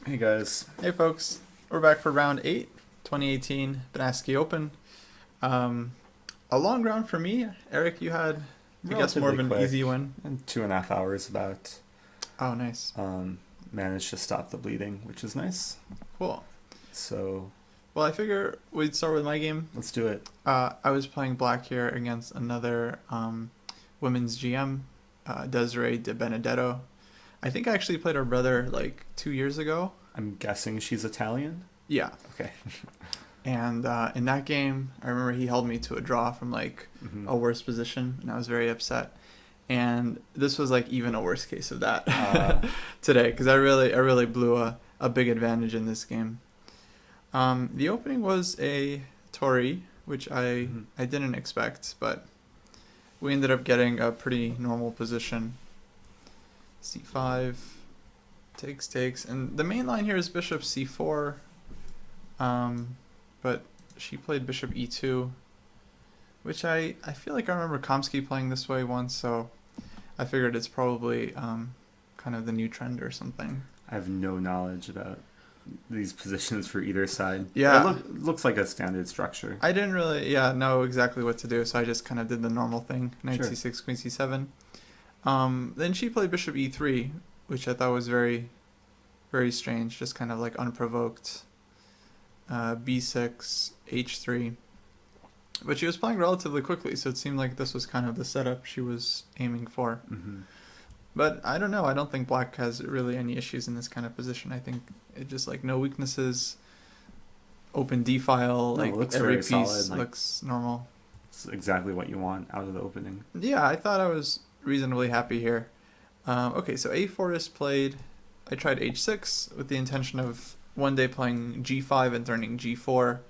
Hey guys. Hey folks, we're back for round 8, 2018 Benasque Open. Um, a long round for me. Eric, you had, I guess, more Relatively of an quick, easy win. in 2.5 hours about. Oh, nice. Managed to stop the bleeding, which is nice. Cool. So Well, I figure we'd start with my game. let's do it. I was playing black here against another women's GM, Desiree De Benedetto. I think I actually played her brother like 2 years ago. I'm guessing she's Italian. Yeah. Okay. And in that game, I remember he held me to a draw from like a worse position, and I was very upset. And this was like even a worse case of that today, because I really blew a big advantage in this game. The opening was a Tori, which I didn't expect, but we ended up getting a pretty normal position. C5, takes, and the main line here is bishop C4. But she played bishop e2, which I feel like I remember Kamsky playing this way once, so I figured it's probably kind of the new trend or something. I have no knowledge about these positions for either side. Yeah. Looks like a standard structure. I didn't really know exactly what to do, so I just kind of did the normal thing, knight Sure. c6, queen c7. Then she played bishop e3, which I thought was very, very strange, just kind of like unprovoked. B6, H3. But she was playing relatively quickly, so it seemed like this was kind of the setup she was aiming for. But I don't know. I don't think black has really any issues in this kind of position. I think it just like no weaknesses. Open D file, No, it like looks every very piece solid, like- looks normal. It's exactly what you want out of the opening. Yeah, I thought I was reasonably happy here. Okay, so A4 is played. I tried H6 with the intention of one day playing G5 and turning G4.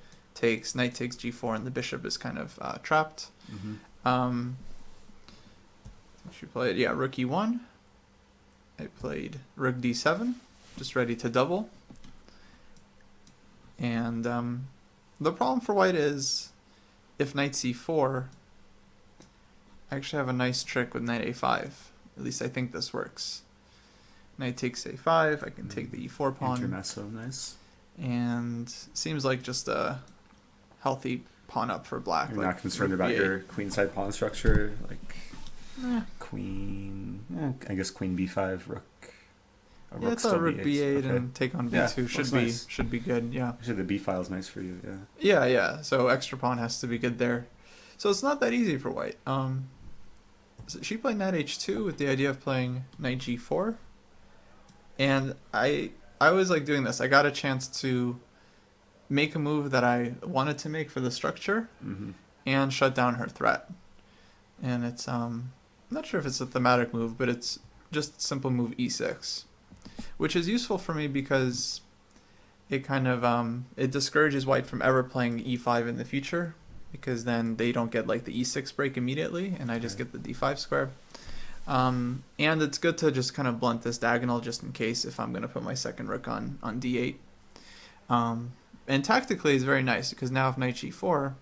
Knight takes G4, and the bishop is kind of trapped. She played, rook E1. I played rook D7, just ready to double. And the problem for white is, if knight C4, I actually have a nice trick with knight A5. At least I think this works. Knight takes A5, I can take the E4 pawn. Intermezzo, nice. And seems like just a healthy pawn up for black. You're like not concerned rook about B8. your queenside pawn structure, like Eh. queen. I guess queen B5, rook. Yeah, I thought rook B8 Okay. and take on Yeah, B2 looks nice. should be good. Yeah. Actually, the B file is nice for you. Yeah. Yeah. So extra pawn has to be good there. So it's not that easy for white. So she played knight H2 with the idea of playing knight G4, and I was like doing this. I got a chance to make a move that I wanted to make for the structure and shut down her threat. And it's I'm not sure if it's a thematic move, but it's just simple move E6, which is useful for me because it kind of it discourages white from ever playing E5 in the future, because then they don't get like the E6 break immediately, and I just get the D5 square. And it's good to just kind of blunt this diagonal just in case if I'm going to put my second rook on D8. And tactically it's very nice, because now if knight G4,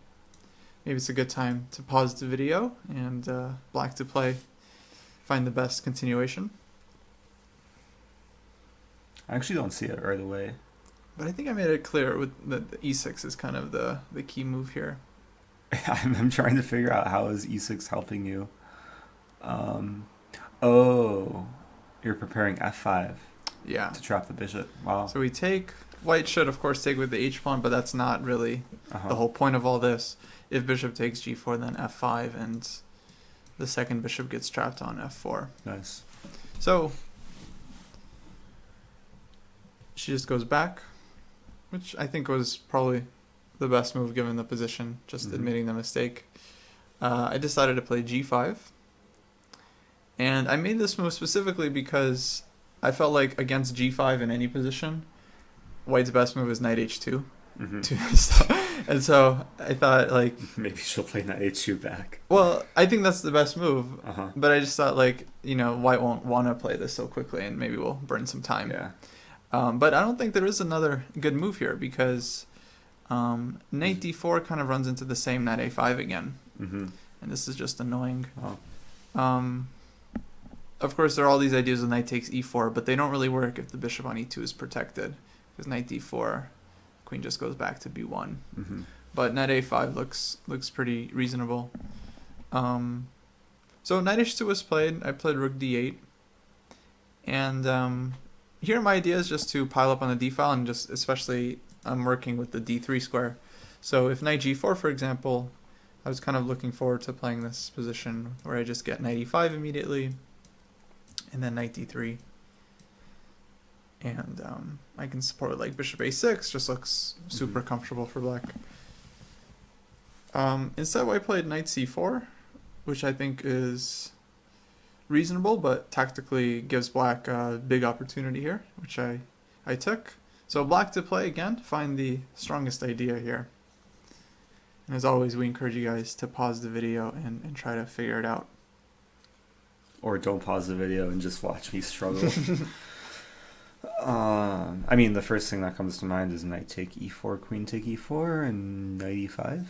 maybe it's a good time to pause the video and black to find the best continuation. I actually don't see it right away. But I think I made it clear with the E6 is kind of the key move here. I'm trying to figure out how is E6 helping you. Oh, you're preparing F5 Yeah. to trap the bishop. Wow. So we take. White should, of course, take with the H pawn, but that's not really the whole point of all this. If bishop takes G4, then F5, and the second bishop gets trapped on F4. Nice. So she just goes back, which I think was probably the best move given the position, just admitting the mistake. I decided to play G5. And I made this move specifically because I felt like against G5 in any position, white's best move is knight H2. And so I thought, like, maybe she'll play knight H2 back. well, I think that's the best move. But I just thought, like, white won't want to play this so quickly, and maybe we'll burn some time. Yeah. But I don't think there is another good move here, because knight D4 kind of runs into the same knight A5 again. And this is just annoying. Oh. of course, there are all these ideas of knight takes e4, but they don't really work if the bishop on e2 is protected. Because knight d4, queen just goes back to b1. Mm-hmm. But knight a5 looks pretty reasonable. So knight h2 was played. I played rook d8. And here my idea is just to pile up on the d file, and just especially I'm working with the d3 square. So if knight g4, for example, I was kind of looking forward to playing this position where I just get knight e5 immediately, and then knight d3. And I can support like bishop a6, just looks super comfortable for black. Instead, I played knight c4, which I think is reasonable, but tactically gives black a big opportunity here, which I took. So black to play again, find the strongest idea here. And as always, we encourage you guys to pause the video and try to figure it out. Or don't pause the video and just watch me struggle. I mean, the first thing that comes to mind is knight take e4, queen take e4, and knight e5.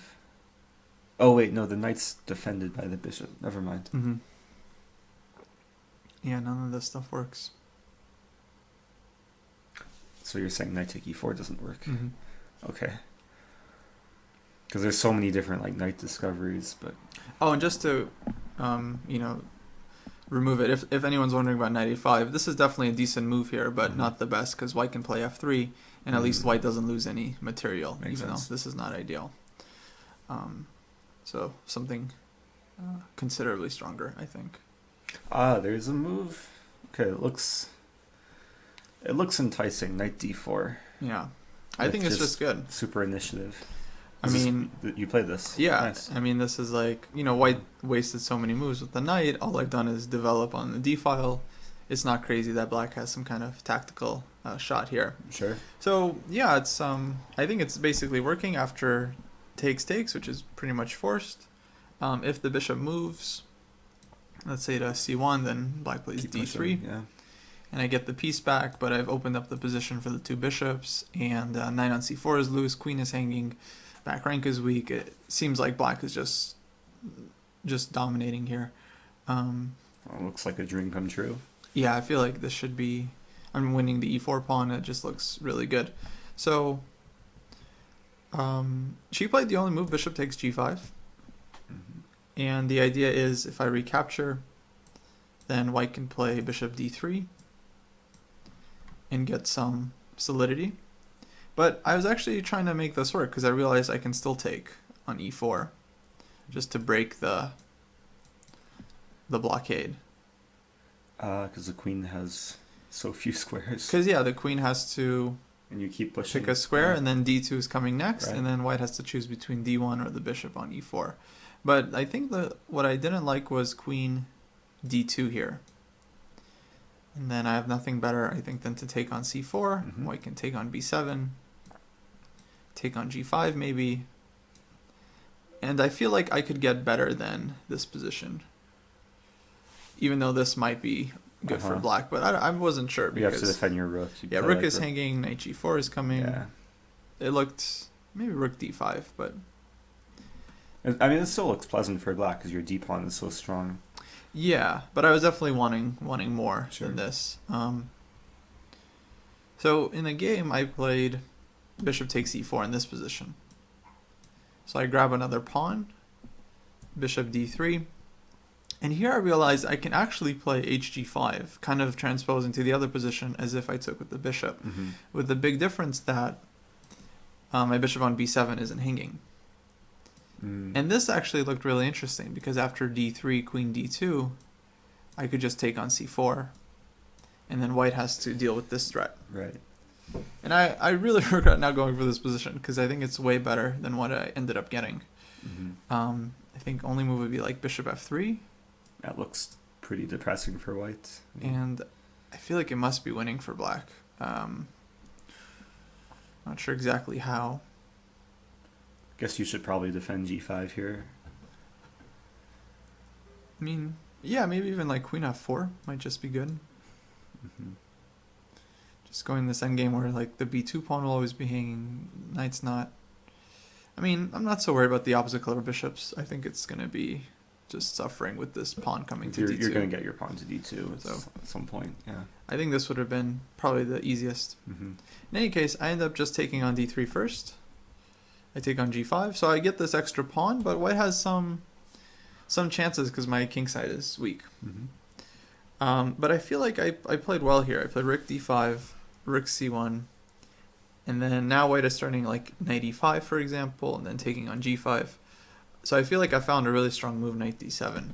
Oh wait, no, the knight's defended by the bishop. Never mind. Mm-hmm. Yeah, none of this stuff works. So you're saying knight take e4 doesn't work? Mm-hmm. Okay. Because there's so many different like knight discoveries, but Oh, and just to, remove it. If anyone's wondering about knight a5, this is definitely a decent move here, but not the best because white can play f3, and at least white doesn't lose any material, Makes even sense. though this is not ideal. So something considerably stronger, I think. there's a move. Okay, it looks enticing. Knight d4. Yeah, I think it's just good. Super initiative. I mean, you played this. yeah, Nice. I mean, this is like, white wasted so many moves with the knight. All I've done is develop on the d file. It's not crazy that black has some kind of tactical shot here. Sure. So yeah, it's I think it's basically working after takes, which is pretty much forced. If the bishop moves, let's say to c1, then black plays Keep d3, pushing, yeah. and I get the piece back, but I've opened up the position for the two bishops, and knight on c4 is loose, queen is hanging, back rank is weak. It seems like black is just dominating here. Well, looks like a dream come true. Yeah, I feel like this should be... I'm winning the e4 pawn. It just looks really good. So, she played the only move, bishop takes g5. And the idea is if I recapture, then white can play bishop d3 and get some solidity. But I was actually trying to make this work because I realized I can still take on e4 just to break the blockade. Because the queen has so few squares. Because, yeah, the queen has to And you keep pushing. pick a square, Yeah. and then d2 is coming next, Right. and then white has to choose between d1 or the bishop on e4. But I think what I didn't like was queen d2 here. And then I have nothing better, I think, than to take on c4. Mhm. White can take on b7, take on g5 maybe. And I feel like I could get better than this position. Even though this might be good for black, but I wasn't sure. You have to Because defend your rook. You yeah, play rook like is hanging, knight g4 is coming. Yeah. It looked maybe rook d5, but I mean, it still looks pleasant for black because your d pawn is so strong. yeah, but I was definitely wanting more Sure. than this. So in the game, I played bishop takes e4 in this position. So I grab another pawn, bishop d3, and here I realized I can actually play hg5, kind of transposing to the other position as if I took with the bishop, with the big difference that my bishop on b7 isn't hanging. And this actually looked really interesting because after d3, queen d2, I could just take on c4, and then white has to deal with this threat. Right. And I really regret not going for this position because I think it's way better than what I ended up getting. I think only move would be like bishop f3, That looks pretty depressing for white. and I feel like it must be winning for black. Not sure exactly how. Guess you should probably defend g5 here. I mean, yeah, maybe even like queen f4 might just be good. Just going this endgame where like the b2 pawn will always be hanging, knight's not. I mean, I'm not so worried about the opposite color bishops. I think it's going to be just suffering with this pawn coming to You're, d2. you're going to get your pawn to d2 at So- some point. Yeah. I think this would have been probably the easiest. Mm-hmm. In any case, I end up just taking on d3 first. I take on g5, so I get this extra pawn, but white has some chances because my king side is weak. Mm-hmm. But I feel like I played well here. I played rook d5, rook c1, and then now white is starting like knight e5, for example, and then taking on g5. So I feel like I found a really strong move, knight d7.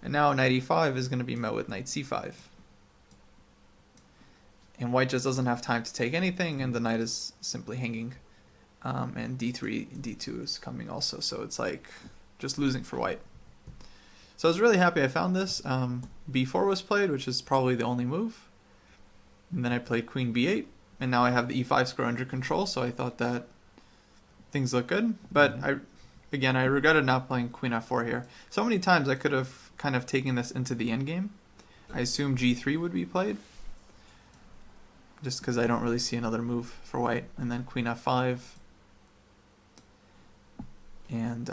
And now knight e5 is going to be met with knight c5. And white just doesn't have time to take anything, and the knight is simply hanging. And d3, d2 is coming also, so it's like just losing for white. So I was really happy I found this. b4 was played, which is probably the only move. And then I played queen b8, and now I have the e5 square under control, so I thought that things look good. But I regretted not playing queen f4 here. So many times I could have kind of taken this into the endgame. I assume g3 would be played, just because I don't really see another move for white. And then queen f5. And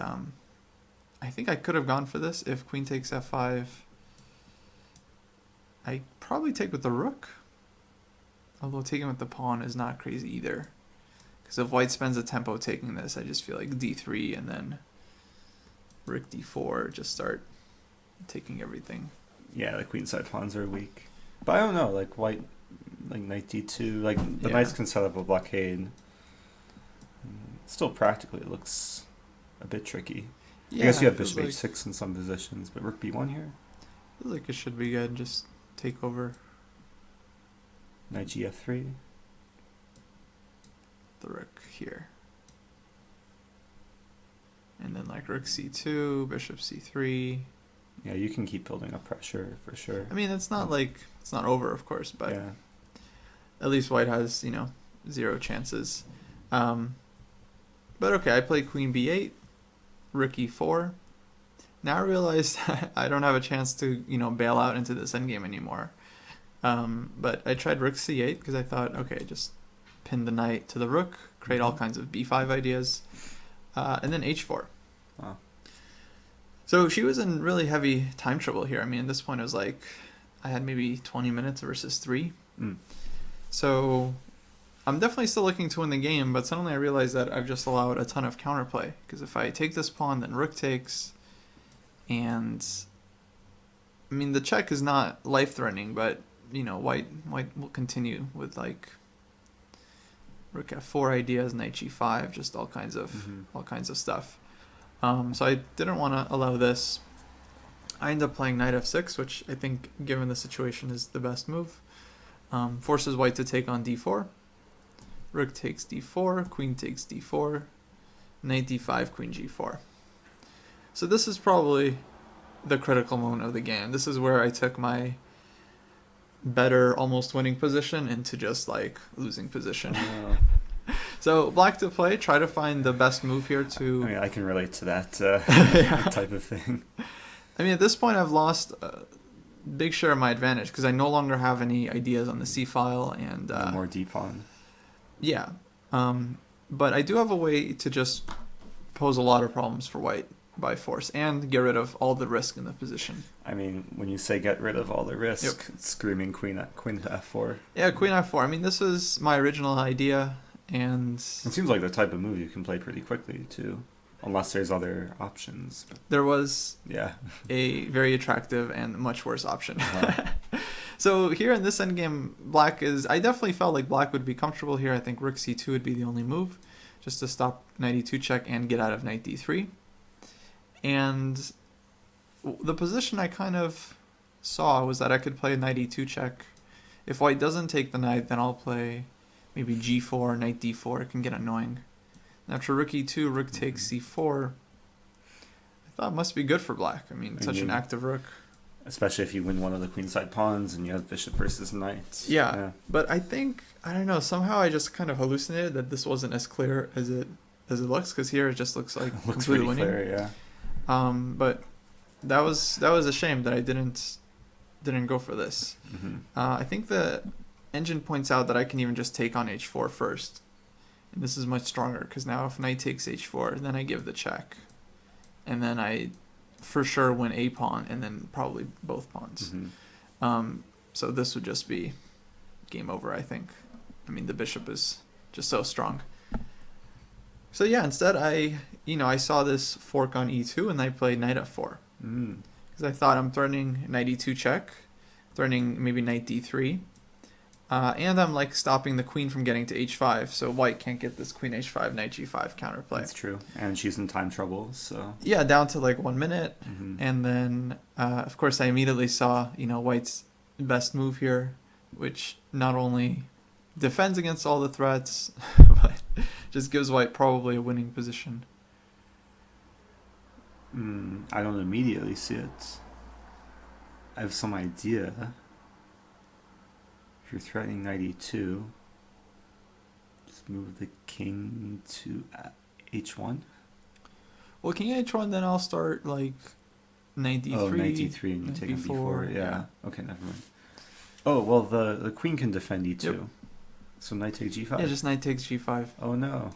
I think I could have gone for this if queen takes f5. I probably take with the rook. Although taking with the pawn is not crazy either. Because if white spends a tempo taking this, I just feel like d3 and then rook d4 just start taking everything. Yeah, the queenside pawns are weak. But I don't know, like white, like knight d2, like the Yeah. knights can set up a blockade. Still practically it looks a bit tricky. Yeah, I guess you have feels bishop like, h6 in some positions, but rook b1 here. feels like it should be good. Just take over Knight gf3. the rook here. And then like rook c2, bishop c3. Yeah, you can keep building up pressure for sure. I mean, it's not like, it's not over, of course, but yeah. at least white has, 0 chances. But okay, I played queen b8, rook e4. Now I realize I don't have a chance to, bail out into this endgame anymore. But I tried rook c8 because I thought, okay, just pin the knight to the rook, create all kinds of b5 ideas, and then h4. Wow. So she was in really heavy time trouble here. I mean, at this point, it was like I had maybe 20 minutes versus 3. Mm. So I'm definitely still looking to win the game, but suddenly I realized that I've just allowed a ton of counterplay. Because if I take this pawn, then rook takes, and I mean, the check is not life-threatening, but, white will continue with, like, rook f4 ideas, knight g5, just all kinds of stuff. So I didn't want to allow this. I ended up playing knight f6, which I think, given the situation, is the best move. Forces white to take on d4. Rook takes d4, queen takes d4, knight d5, queen g4. So this is probably the critical moment of the game. This is where I took my better, almost winning position into just like losing position. So black to play, try to find the best move here to... I mean, I can relate to that Yeah. type of thing. I mean, at this point, I've lost a big share of my advantage because I no longer have any ideas on the c file and... No more d-pawn. Yeah. But I do have a way to just pose a lot of problems for white by force and get rid of all the risk in the position. I mean, when you say get rid of all the risk, it's screaming queen to f4. Yeah, queen f4. I mean, this was my original idea, and... It seems like the type of move you can play pretty quickly, too. Unless there's other options. But there was yeah. a very attractive and much worse option. So here in this endgame, black is... I definitely felt like black would be comfortable here. I think rook c2 would be the only move, just to stop knight e2 check and get out of knight d3. And the position I kind of saw was that I could play knight e2 check. If white doesn't take the knight, then I'll play maybe g4, knight d4. It can get annoying. And after rook e2, rook takes c4. I thought it must be good for black. I mean, such an active rook. Especially if you win one of the queenside pawns and you have bishop versus knight. Yeah, but I think, I don't know, somehow I just kind of hallucinated that this wasn't as clear as it looks, because here it just looks like It looks completely pretty winning. clear, yeah. But that was a shame that I didn't go for this. Mm-hmm. I think the engine points out that I can even just take on h4 first, and this is much stronger because now if knight takes h4, then I give the check, and then I for sure win a pawn and then probably both pawns. So this would just be game over, I think. I mean, the bishop is just so strong. So yeah, instead I saw this fork on e2 and I played knight f4. Because I thought I'm threatening knight e2 check, threatening maybe knight d3. And I'm like stopping the queen from getting to h5, so white can't get this queen h5, knight g5 counterplay. That's true. And she's in time trouble, so... Yeah, down to like 1 minute. And then, of course, I immediately saw, white's best move here, which not only defends against all the threats, but just gives white probably a winning position. I don't immediately see it. I have some idea. If you're threatening knight e2, just move the king to h1. Well, king h1, then I'll start like knight d3. Oh, knight d3 and you take on b4. Yeah. Okay, never mind. Oh, well, the queen can defend e2. Yep. So knight takes g5. Yeah, just knight takes g5. Oh no.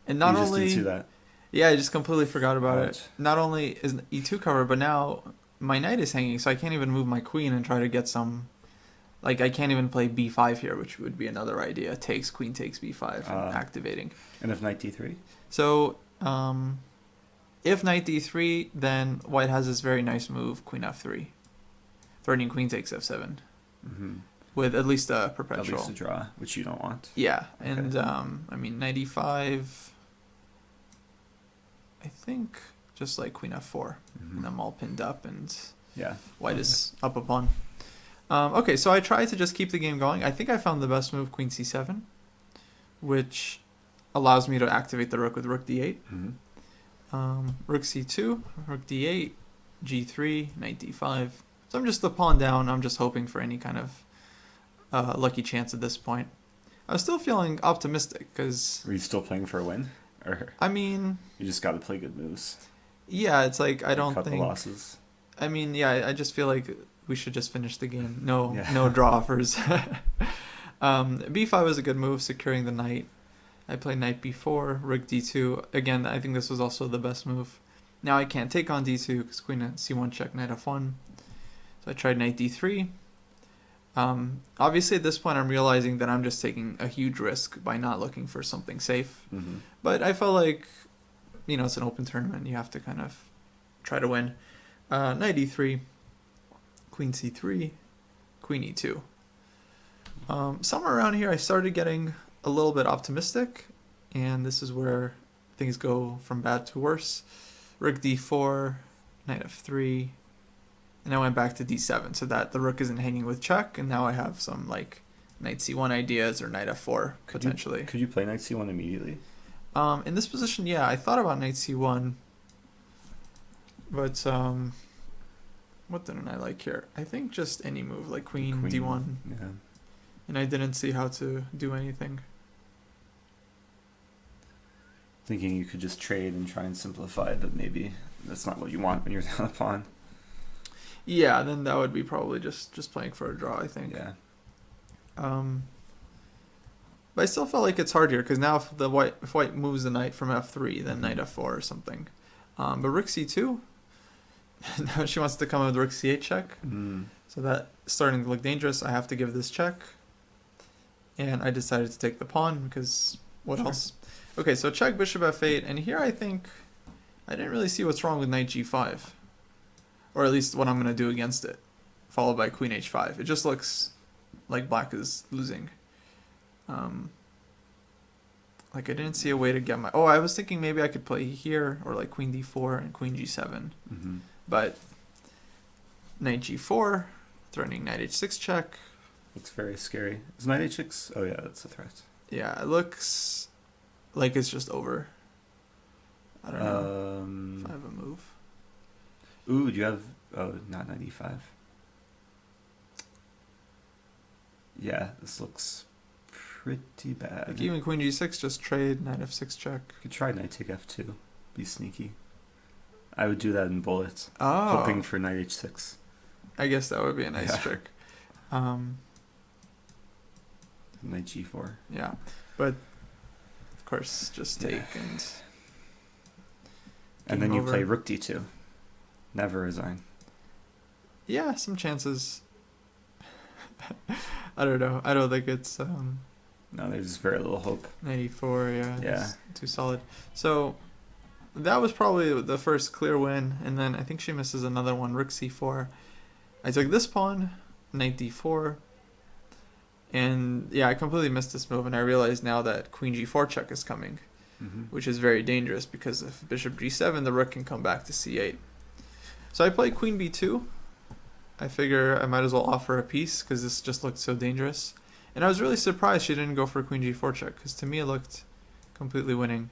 And not you only just didn't see that. Yeah, I just completely forgot about it. Not only is e2 covered, but now my knight is hanging, so I can't even move my queen and try to get some. Like, I can't even play b5 here, which would be another idea. Queen takes b5, activating. And if knight d3? So, if knight d3, then white has this very nice move, queen f3. Threatening queen takes f7. With at least a perpetual. At least a draw, which you don't want. Yeah, okay. And, I mean, knight e5, I think just like queen f4. And I'm all pinned up, and white is up a pawn. Okay, so I tried to just keep the game going. I think I found the best move, queen c7, which allows me to activate the rook with rook d8. Rook c2, rook d8, g3, knight d5. So I'm just the pawn down. I'm just hoping for any kind of lucky chance at this point. I was still feeling optimistic because... Were you still playing for a win? Or I mean... You just got to play good moves. Yeah, it's like I don't cut think... the losses. I mean, yeah, I just feel like we should just finish the game. No draw offers. b5 was a good move, securing the knight. I played knight b4, rook d2. Again, I think this was also the best move. Now I can't take on d2 because queen c1 check, knight f1. So I tried knight d3. Obviously at this point I'm realizing that I'm just taking a huge risk by not looking for something safe. But I felt like, it's an open tournament. You have to kind of try to win. Knight e3, queen c3, queen e2. Somewhere around here I started getting a little bit optimistic, and this is where things go from bad to worse. Rook d4, knight f3, and I went back to d7 so that the rook isn't hanging with check, and now I have some like knight c1 ideas or knight f4 potentially. Could you play knight c1 immediately? In this position, yeah, I thought about knight c1, but what didn't I like here? I think just any move, like queen d1. Yeah. And I didn't see how to do anything. Thinking you could just trade and try and simplify, but maybe that's not what you want when you're down a pawn. Yeah, then that would be probably just playing for a draw, I think. Yeah. But I still felt like it's hard here, because now if white moves the knight from f3, then knight f4 or something. But rook c2, now she wants to come in with rook c8 check. So that's starting to look dangerous. I have to give this check. And I decided to take the pawn, because what else? Okay, so check bishop f8, and here I think I didn't really see what's wrong with knight g5. Or at least what I'm going to do against it, followed by queen h5. It just looks like black is losing. Like I didn't see a way to get my... Oh, I was thinking maybe I could play here, or like queen d4 and queen g7. But knight g4, threatening knight h6 check. Looks very scary. Is knight h6? Oh yeah, that's a threat. Yeah, it looks like it's just over. I don't know if I have a move. Ooh, do you have... Oh, not knight e5. Yeah, this looks pretty bad. Like even queen g6, just trade, knight f6 check. You could try knight take f2. Be sneaky. I would do that in bullets. Oh. Hoping for knight h6. I guess that would be a nice trick. Knight g4. Yeah, but of course just take and then you over. play rook d2. Never resign. Yeah, some chances. I don't know. I don't think it's No, there's very little hope. 94. Yeah, Yeah. it's too solid. So that was probably the first clear win, and then I think she misses another one. Rook c4. I took this pawn, knight d4, and yeah, I completely missed this move, and I realize now that queen g4 check is coming, which is very dangerous because if bishop g7, the rook can come back to c8. So I played queen b2. I figure I might as well offer a piece because this just looked so dangerous. And I was really surprised she didn't go for queen g4 check because to me it looked completely winning.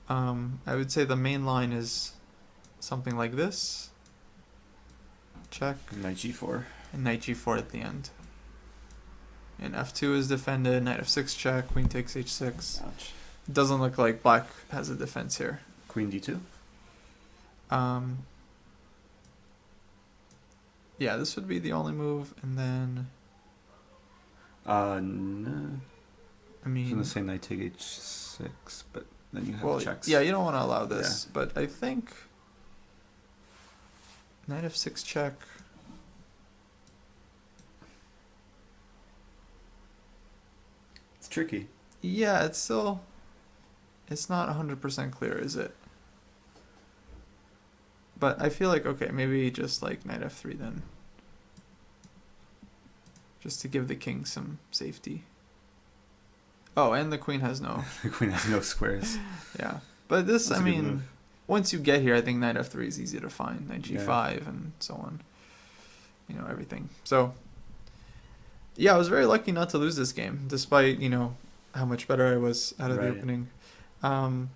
I would say the main line is something like this. Check. Knight g4. And knight g4 at the end. And f2 is defended, knight f6 check, queen takes h6. Ouch. It doesn't look like black has a defense here. Queen d2. Yeah, this would be the only move, and then No. I I was mean, gonna say knight take h6, but then you have well, checks. yeah, you don't want to allow this, but I think knight f6 check. It's tricky. Yeah, it's still, it's not 100% clear, is it? But I feel like, okay, maybe just like knight f3 then. Just to give the king some safety. Oh, and the queen has no. The queen has no squares. Yeah. But this, That's I a good mean, move. once you get here, I think knight f3 is easy to find. Knight Yeah. g5 and so on. You know, everything. So, yeah, I was very lucky not to lose this game, despite, you know, how much better I was out of the Right. opening. I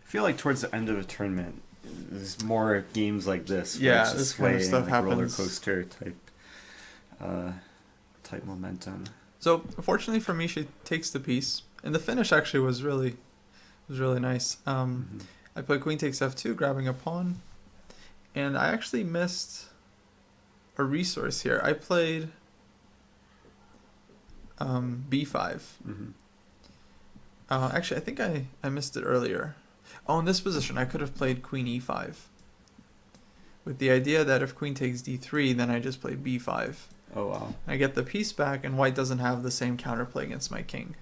feel like towards the end of a tournament, there's more games like this. where Yeah, it's just this kind of swaying, stuff like happens. roller coaster type momentum. So, fortunately for me, she takes the piece. And the finish actually was really nice. I played queen takes f2, grabbing a pawn. And I actually missed a resource here. I played b5. Actually, I think I missed it earlier. Oh, in this position, I could have played queen e5. With the idea that if queen takes d3, then I just play b5. Oh, wow. I get the piece back, and white doesn't have the same counterplay against my king.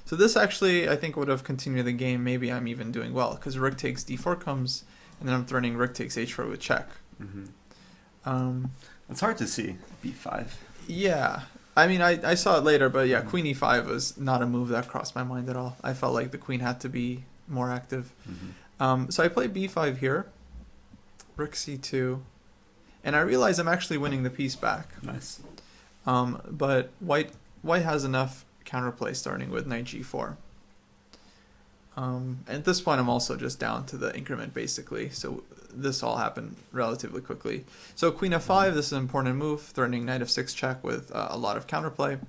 So this actually, I think, would have continued the game. Maybe I'm even doing well, because rook takes d4 comes, and then I'm threatening rook takes h4 with check. It's hard to see. b5. Yeah. I mean, I saw it later, but yeah, queen e5 was not a move that crossed my mind at all. I felt like the queen had to be more active. So I play b5 here, rook c2, and I realize I'm actually winning the piece back. Nice. But white has enough counterplay starting with knight g4. At this point, I'm also just down to the increment, basically. So this all happened relatively quickly. So queen f5, this is an important move, threatening knight f6 check with a lot of counterplay.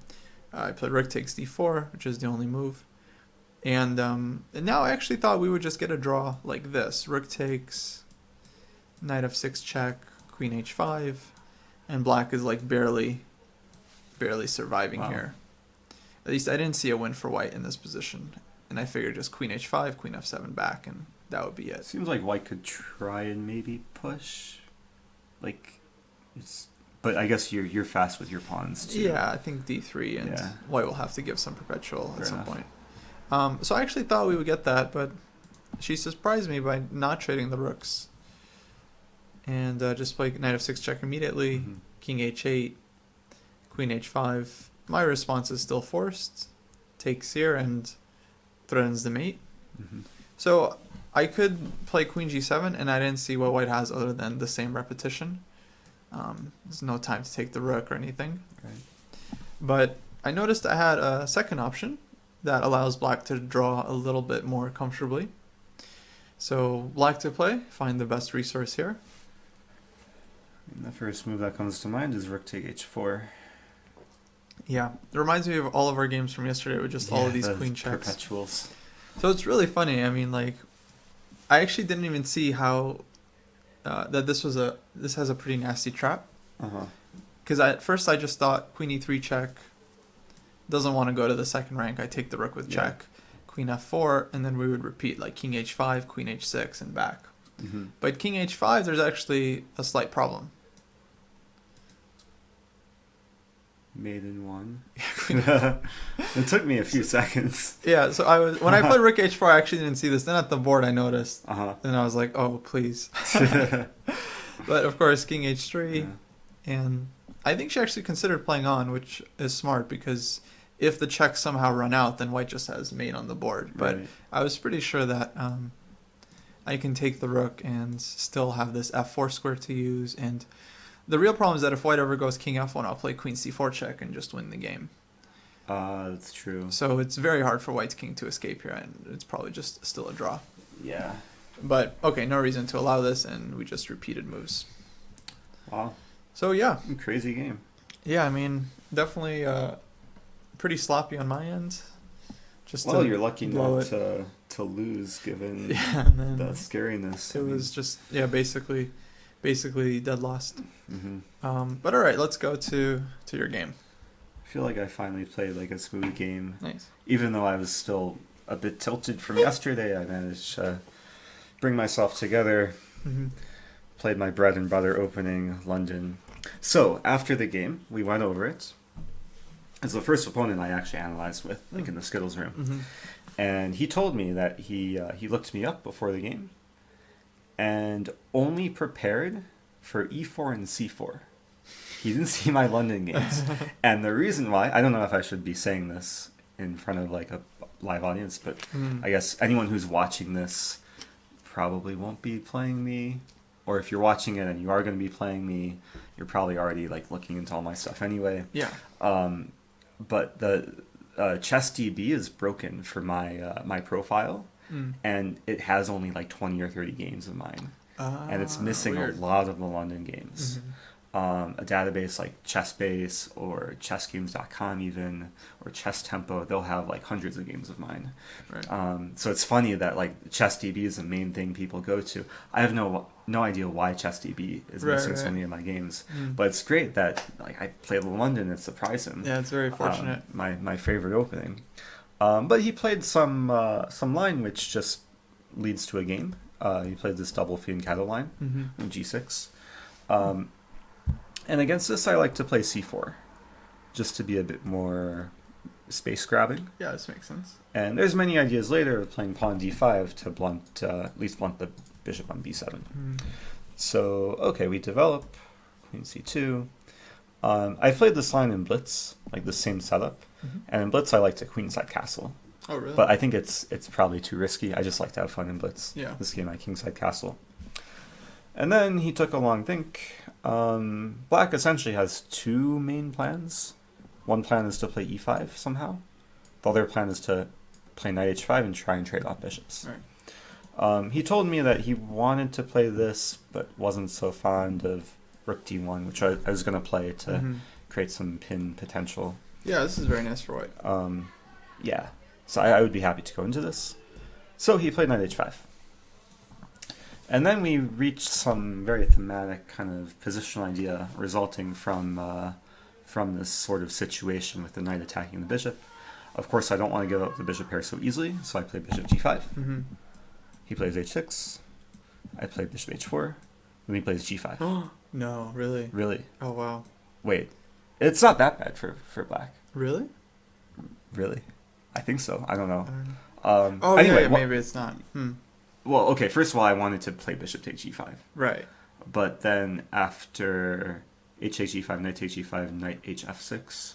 I played rook takes d4, which is the only move. And now I actually thought we would just get a draw like this. Rook takes, knight f6 check, queen h5, and black is like barely surviving here. At least I didn't see a win for white in this position. And I figured just queen h5, queen f7 back, and that would be it. Seems like white could try and maybe push. But I guess you're fast with your pawns too. Yeah, I think d3, and Yeah. white will have to give some perpetual Fair at some enough. point. So I actually thought we would get that, but she surprised me by not trading the rooks. And just play knight f6 check immediately, king h8, queen h5. My response is still forced, takes here, and threatens the mate. So I could play queen g7, and I didn't see what white has other than the same repetition. There's no time to take the rook or anything. Right. But I noticed I had a second option that allows black to draw a little bit more comfortably. So black to play, find the best resource here. And the first move that comes to mind is rook take h4. Yeah, it reminds me of all of our games from yesterday with just all of these the queen checks. Perpetuals. So it's really funny. I mean, like, I actually didn't even see how that this has a pretty nasty trap. Because at first I just thought queen e3 check, doesn't want to go to the second rank. I take the rook with check, queen f4, and then we would repeat like king h5, queen h6, and back. Mm-hmm. But king h5, there's actually a slight problem. Maiden one. It took me a few seconds. Yeah, so when I played rook h4, I actually didn't see this. Then at the board, I noticed, and I was like, "Oh, please!" But of course, king h3, and I think she actually considered playing on, which is smart because if the checks somehow run out, then white just has mate on the board. But Right. I was pretty sure that I can take the rook and still have this f4 square to use. And the real problem is that if white ever goes king f1, I'll play queen c4 check and just win the game. That's true. So it's very hard for white's king to escape here, and it's probably just still a draw. Yeah. But, okay, no reason to allow this, and we just repeated moves. Wow. So, yeah. Crazy game. Yeah, I mean, definitely pretty sloppy on my end. Just Well, you're lucky blow not to lose, given and then the scariness. it was just, basically dead lost. Mm-hmm. But all right, let's go to your game. I feel like I finally played like a smooth game. Nice. Even though I was still a bit tilted from yesterday, I managed to bring myself together. Mm-hmm. Played my bread and butter opening, London. So, after the game, we went over it. It's the first opponent I actually analyzed with, like in the Skittles room. Mm-hmm. And he told me that he looked me up before the game and only prepared for e4 and c4. He didn't see my London games. And the reason why, I don't know if I should be saying this in front of like a live audience, but I guess anyone who's watching this probably won't be playing me. Or if you're watching it and you are going to be playing me, you're probably already like looking into all my stuff anyway. Yeah. But the ChessDB is broken for my profile, and it has only like 20 or 30 games of mine, and it's missing weird. a lot of the London games. A database like ChessBase or ChessGames.com even, or Chess Tempo, they'll have like hundreds of games of mine. Right. So it's funny that like ChessDB is the main thing people go to. I have no idea why ChessDB is missing so many of my games, but it's great that like I played London and surprised him. Yeah, it's very fortunate. My favorite opening, but he played some line which just leads to a game. He played this double fianchetto line in G6. And against this, I like to play c4, just to be a bit more space grabbing. Yeah, this makes sense. And there's many ideas later of playing pawn d5 to at least blunt the bishop on b7. So, okay, we develop queen c2. I played this line in Blitz, like the same setup. And in Blitz, I like to queenside castle. Oh, really? But I think it's probably too risky. I just like to have fun in Blitz. Yeah. This game, I kingside castle. And then he took a long think. Black essentially has two main plans. One plan is to play e5 somehow. The other plan is to play knight h5 and try and trade off bishops. Right. He told me that he wanted to play this, but wasn't so fond of rook d1, which I was going to play to create some pin potential. Yeah, this is very nice for white. Yeah, so I would be happy to go into this. So he played knight h5. And then we reached some very thematic kind of positional idea resulting from this sort of situation with the knight attacking the bishop. Of course, I don't want to give up the bishop pair so easily, so I play bishop g5. He plays h6. I play bishop h4. Then he plays g5. No, really? Really? Oh, wow. Wait. It's not that bad for black. Really? Really? I think so. I don't know. I don't know. Anyway, yeah, maybe it's not. Well, okay, first of all, I wanted to play bishop takes g5. Right. But then after h takes g5, knight takes g5, knight hf6,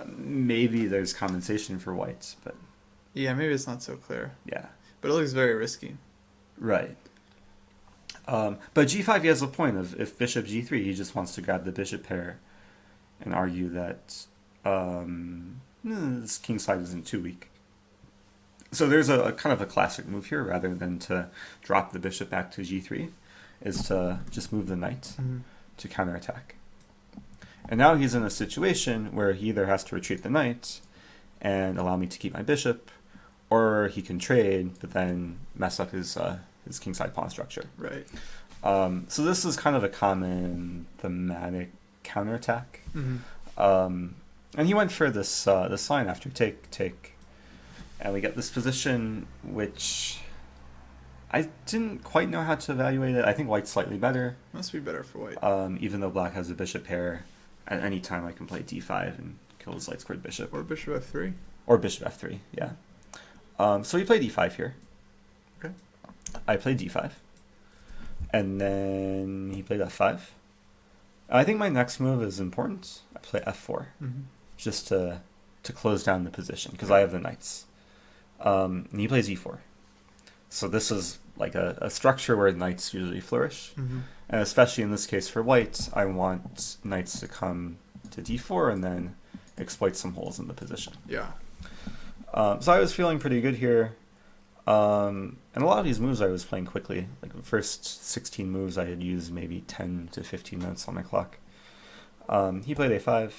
maybe there's compensation for whites, but... Yeah, maybe it's not so clear. Yeah. But it looks very risky. Right. But g5, he has a point of if bishop g3, he just wants to grab the bishop pair and argue that this king side isn't too weak. So there's a kind of a classic move here, rather than to drop the bishop back to g3, is to just move the knight to counterattack. And now he's in a situation where he either has to retreat the knight and allow me to keep my bishop, or he can trade, but then mess up his kingside pawn structure. Right. So this is kind of a common thematic counterattack. And he went for this line after take. And we get this position which I didn't quite know how to evaluate it. I think white's slightly better. Must be better for white. Even though black has a bishop pair, at any time I can play d5 and kill his light squared bishop. Or bishop f3. Or bishop f3, yeah. So we play d5 here. Okay. I played d5. And then he played f5. I think my next move is important. I play f4. Just to close down the position, because I have the knights. And he plays e4. So this is like a structure where knights usually flourish. And especially in this case for white, I want knights to come to d4 and then exploit some holes in the position. Yeah. So I was feeling pretty good here. And a lot of these moves I was playing quickly. Like the first 16 moves I had used maybe 10 to 15 minutes on my clock. He played a5.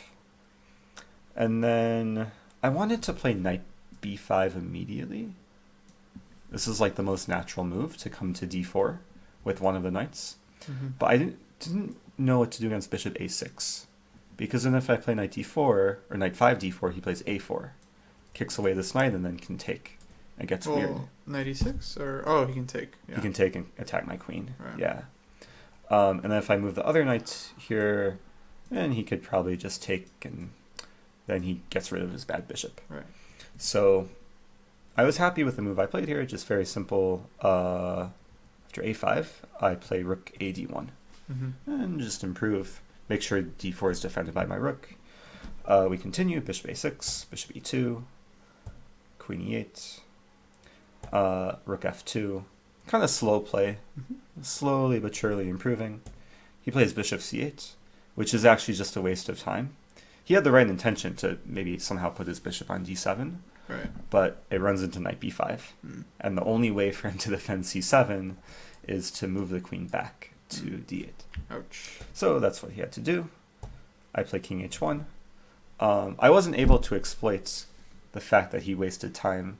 And then I wanted to play knight b5 immediately. This is like the most natural move, to come to d4 with one of the knights. But I didn't know what to do against bishop a6. Because then if I play knight d4, or knight 5 d4, he plays a4. Kicks away this knight and then can take. It gets weird. Knight e6? Or he can take. Yeah. He can take and attack my queen. Right. Yeah. And then if I move the other knight here, then he could probably just take, and then he gets rid of his bad bishop. Right. So I was happy with the move I played here. Just very simple. After a5, I play rook a d1. And just improve. Make sure d4 is defended by my rook. We continue. Bishop a6, bishop e2, queen e8, rook f2. Kind of slow play. Slowly but surely improving. He plays bishop c8, which is actually just a waste of time. He had the right intention to maybe somehow put his bishop on d7, right, but it runs into knight b5. And the only way for him to defend c7 is to move the queen back to d8. Ouch. So that's what he had to do. I play king h1. I wasn't able to exploit the fact that he wasted time.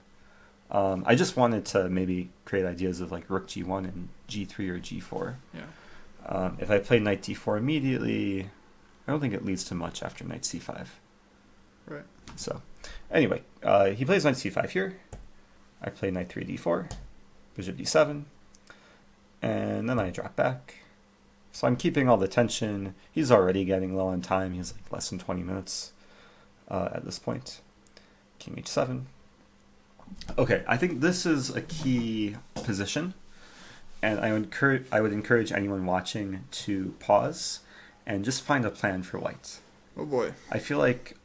I just wanted to maybe create ideas of like rook g1 and g3 or g4. Yeah. If I play knight d4 immediately, I don't think it leads to much after knight c5. Right. So, anyway, he plays knight c5 here. I play knight 3 d4, bishop d7, and then I drop back. So I'm keeping all the tension. He's already getting low on time. He's like less than 20 minutes at this point. King h7. Okay, I think this is a key position, and I would encourage anyone watching to pause and just find a plan for white. Oh boy. I feel like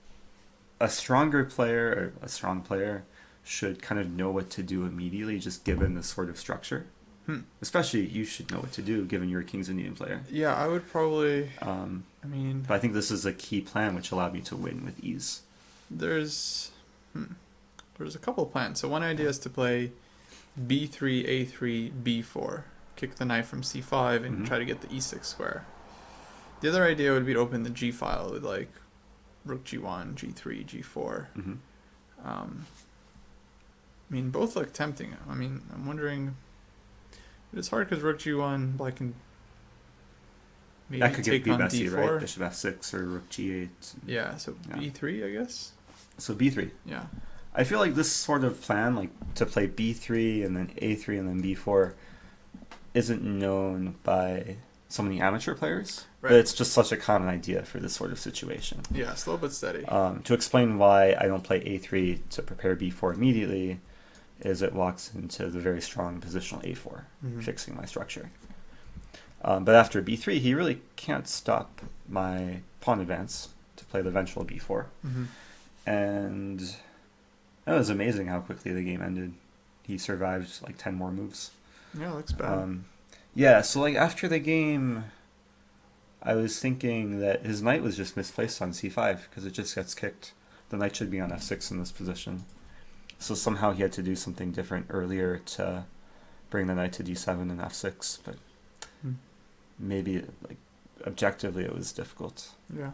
a stronger player, or a strong player, should kind of know what to do immediately, just given this sort of structure. Especially you should know what to do, given you're a King's Indian player. Yeah, I would probably... But I think this is a key plan which allowed me to win with ease. There's a couple of plans. So one idea is to play b3, a3, b4. Kick the knight from c5 and try to get the e6 square. The other idea would be to open the g file with like rook g1, g3, g4. I mean, both look tempting. I mean, I'm wondering... It's hard because rook g1, black can maybe that could take be on messy, d4. right? Bishop f6 or rook g8. Yeah, so b3, I guess. So b3. Yeah. I feel like this sort of plan, like to play b3 and then a3 and then b4, isn't known by so many amateur players. Right. But it's just such a common idea for this sort of situation. Yeah, slow but steady. To explain why I don't play a3 to prepare b4 immediately is it walks into the very strong positional a4, fixing my structure. But after b3, he really can't stop my pawn advance to play the eventual b4. And it was amazing how quickly the game ended. He survived like 10 more moves. Yeah, looks bad. Yeah, so like after the game, I was thinking that his knight was just misplaced on c5 because it just gets kicked. The knight should be on f6 in this position. So somehow he had to do something different earlier to bring the knight to d7 and f6, but maybe like objectively it was difficult. Yeah.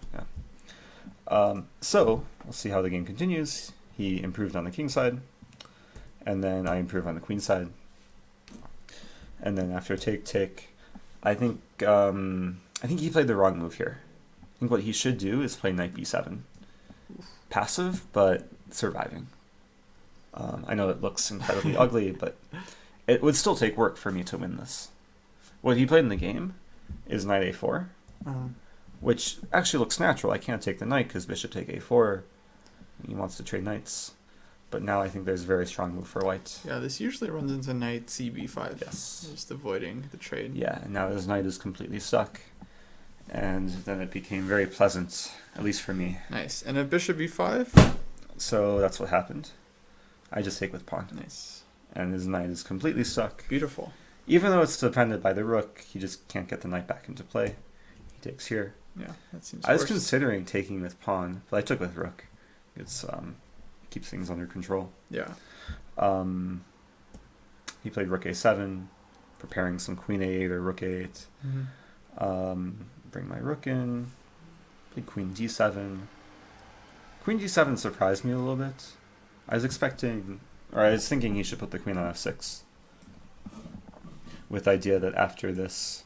So we'll see how the game continues. He improved on the king side, and then I improve on the queen side. And then after take, I think he played the wrong move here. I think what he should do is play knight b7. Passive, but surviving. I know it looks incredibly ugly, but it would still take work for me to win this. What he played in the game is knight a4, which actually looks natural. I can't take the knight because bishop take a4. He wants to trade knights. But now I think there's a very strong move for white. Yeah, this usually runs into knight cb5. Yes. Just avoiding the trade. Yeah, and now his knight is completely stuck. And then it became very pleasant, at least for me. Nice. And a bishop b5? So that's what happened. I just take with pawn. Nice. And his knight is completely stuck. Beautiful. Even though it's defended by the rook, he just can't get the knight back into play. He takes here. Yeah, that seems I was worse. considering taking with pawn, but I took with rook. It's keeps things under control. Yeah. He played rook a7, preparing some queen a8 or rook a8. Bring my rook in. Played queen d7. Queen d7 surprised me a little bit. I was thinking he should put the queen on f6. With the idea that after this,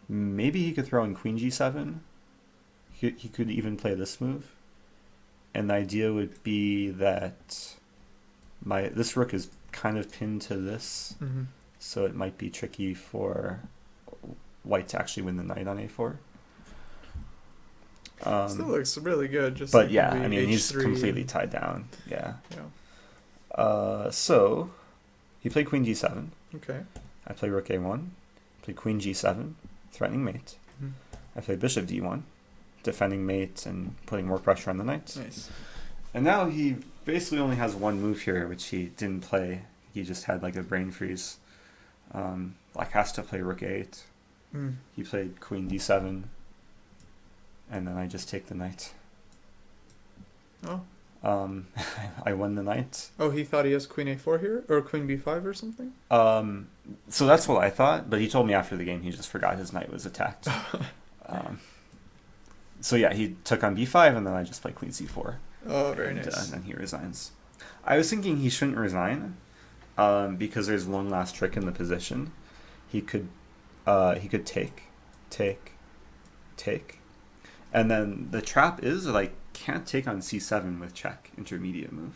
maybe he could throw in queen g7. He could even play this move. And the idea would be that this rook is kind of pinned to this, so it might be tricky for white to actually win the knight on a4. Still looks really good. Just but like yeah, maybe I mean, he's h3. completely tied down. Yeah. Yeah. So he played queen g7. Okay. I play rook a1. Played queen g7, threatening mate. I played bishop d1, defending mate and putting more pressure on the knight. Nice. And now he basically only has one move here, which he didn't play. He just had like a brain freeze. Has to play rook a8. He played queen d7, and then I just take the knight. Oh. I won the knight. Oh, he thought he has queen a4 here? Or queen b5 or something? So that's what I thought, but he told me after the game he just forgot his knight was attacked. So yeah, he took on b5, and then I just played queen c4. Oh, very nice. And then he resigns. I was thinking he shouldn't resign, because there's one last trick in the position. He could take, and then the trap is that I can't take on c7 with check, intermediate move.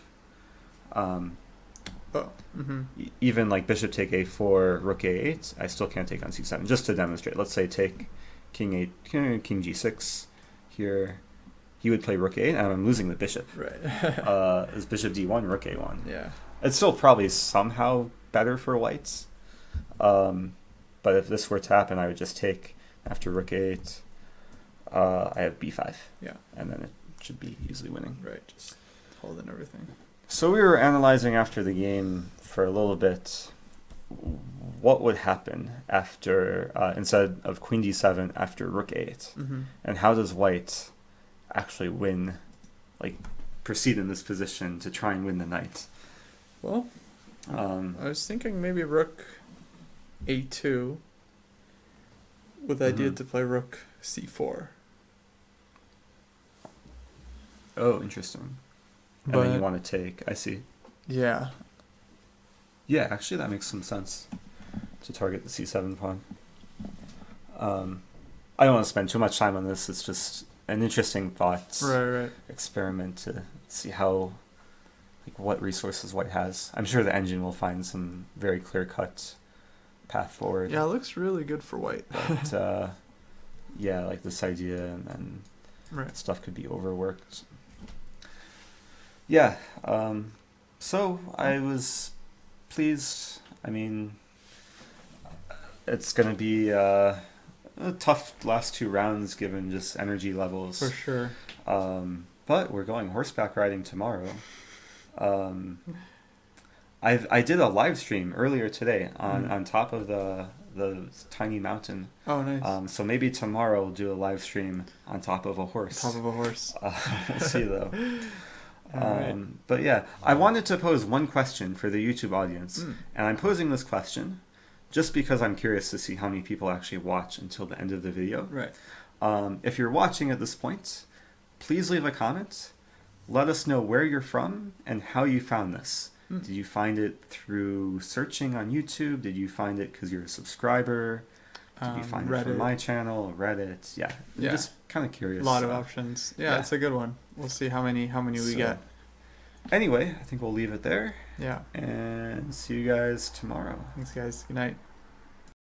Even like bishop take a4, rook a8, I still can't take on c7. Just to demonstrate, let's say take king g6 here. He would play rook a8, and I'm losing the bishop. Right. Is bishop d1, rook a1. Yeah. It's still probably somehow better for whites. But if this were to happen, I would just take after rook a8. I have b5. Yeah. And then it should be easily winning. Right. Just holding everything. So we were analyzing after the game for a little bit what would happen after instead of queen d7 after rook a8, and how does white actually win, like proceed in this position to try and win the knight. Well, I was thinking maybe rook a2 with the idea to play rook c4. Oh, interesting. And then you want to take, I see. Yeah. Yeah, actually that makes some sense to target the c7 pawn. I don't want to spend too much time on this. It's just an interesting thought experiment to see how, like, what resources white has. I'm sure the engine will find some very clear-cut path forward. Yeah, it looks really good for white. But yeah, like this idea and then stuff could be overworked. Yeah, so I was pleased. I mean, it's going to be a tough last two rounds given just energy levels. For sure. But we're going horseback riding tomorrow. I did a live stream earlier today on top of the tiny mountain. Oh, nice. So maybe tomorrow we'll do a live stream on top of a horse. Top of a horse. We'll see though. Right. But yeah, I wanted to pose one question for the YouTube audience, and I'm posing this question just because I'm curious to see how many people actually watch until the end of the video. Right. If you're watching at this point, please leave a comment. Let us know where you're from and how you found this. Did you find it through searching on YouTube? Did you find it because you're a subscriber? Did you find it from my channel, Reddit? Yeah. I'm just kind of curious. A lot of options. Yeah, it's a good one. We'll see how many we get. Anyway, I think we'll leave it there. Yeah. And see you guys tomorrow. Thanks, guys. Good night.